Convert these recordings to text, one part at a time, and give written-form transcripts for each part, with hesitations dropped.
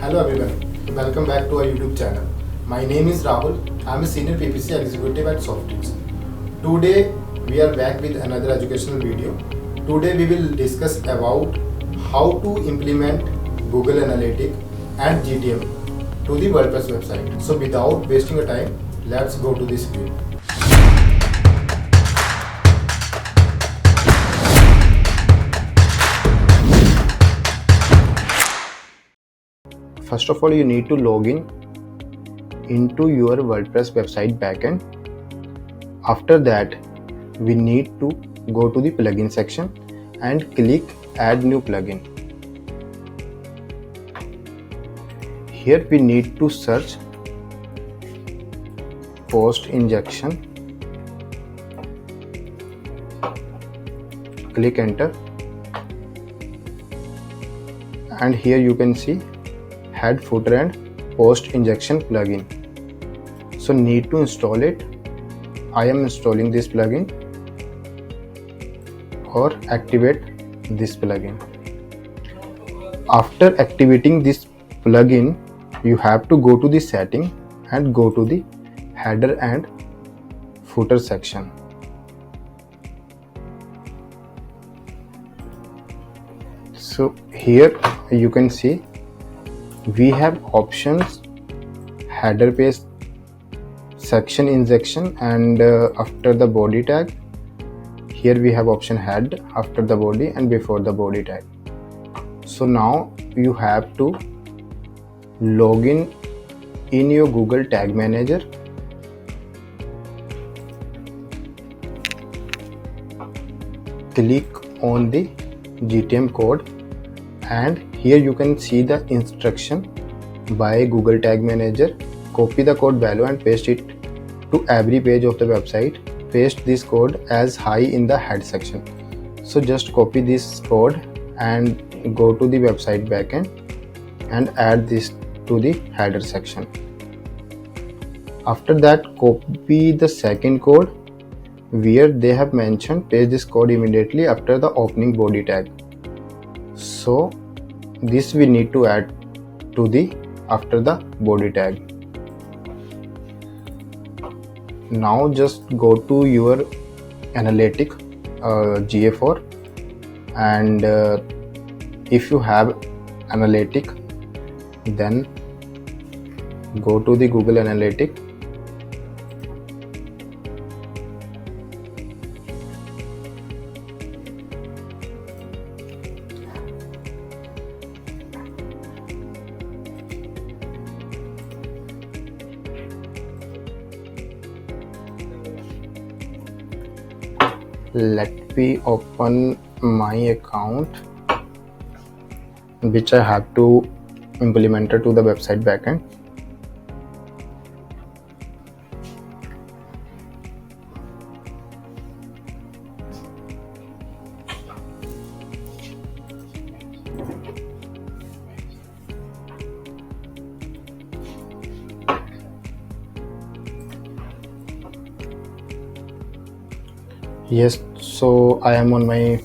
Hello everyone, welcome back to our YouTube channel. My name is Rahul. I am a senior PPC executive at Softrix. Today we are back with another educational video. Today we will discuss about how to implement Google Analytics and GTM to the WordPress website. So without wasting your time, let's go to this video. First of all, you need to log in into your WordPress website backend. After that, we need to go to the plugin section and click add new plugin. Here we need to search post injection. Click enter, and here you can see head, footer and post injection plugin. So need to install it. I am installing this plugin, or activate this plugin. After activating this plugin, you have to go to the setting and go to the header and footer section. So here you can see we have options header page, section injection, and after the body tag. Here we have option head, after the body and before the body tag. So now you have to log in your Google Tag Manager. Click on the GTM code, and here you can see the instruction by Google Tag Manager. Copy the code value and paste it to every page of the website. Paste this code as hi in the head section. So just copy this code and go to the website backend and add this to the header section. After that, copy the second code where they have mentioned paste this code immediately after the opening body tag. So this we need to add to the after the body tag. Now just go to your Analytics GA4, and if you have Analytics, then go to the Google Analytics. Let me open my account which I have to implement to the website backend. Yes, so I am on my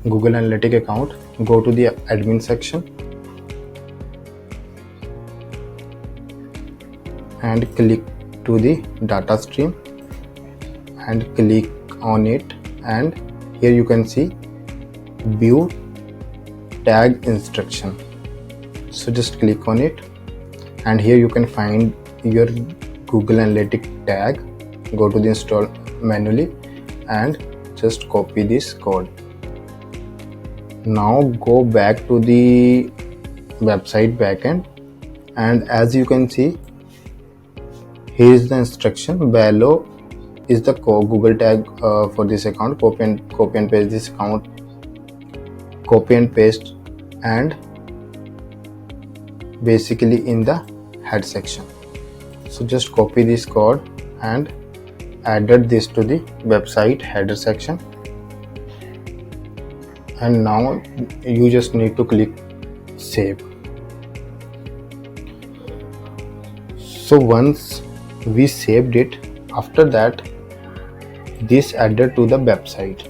Google Analytics account. Go to the admin section and click to the data stream and click on it, and here you can see view tag instruction. So just click on it, and here you can find your Google Analytics tag. Go to the install manually and just copy this code. Now go back to the website backend, and as you can see, here is the instruction. Below is the Google tag for this account. Copy and paste this account. Copy and paste, and basically in the head section. So just copy this code and added this to the website header section, and now you just need to click save. So once we saved it, after that this added to the website.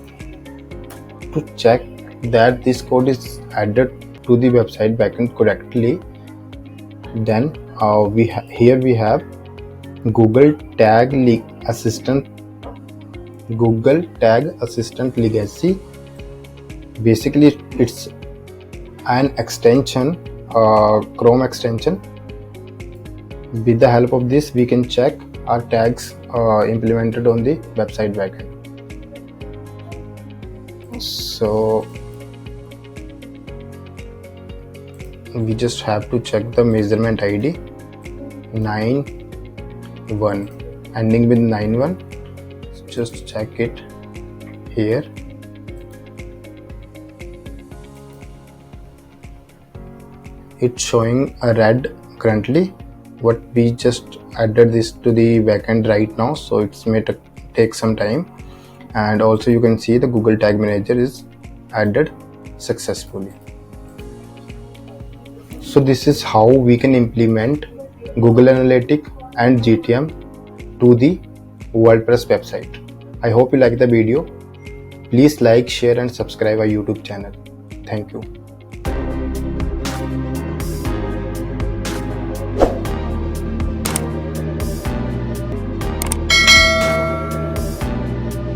To check that this code is added to the website backend correctly, Then here we have Google Tag Assistant Legacy. Basically it's an extension, Chrome extension. With the help of this we can check our tags implemented on the website backend. So we just have to check the measurement ID 91 ending with 91. Just check it here. It's showing a red currently, but we just added this to the backend right now, so it's may take some time. And also you can see the Google Tag Manager is added successfully. So this is how we can implement Google Analytics and GTM to the WordPress website. I hope you like the video. Please like, share and subscribe our YouTube channel. Thank you.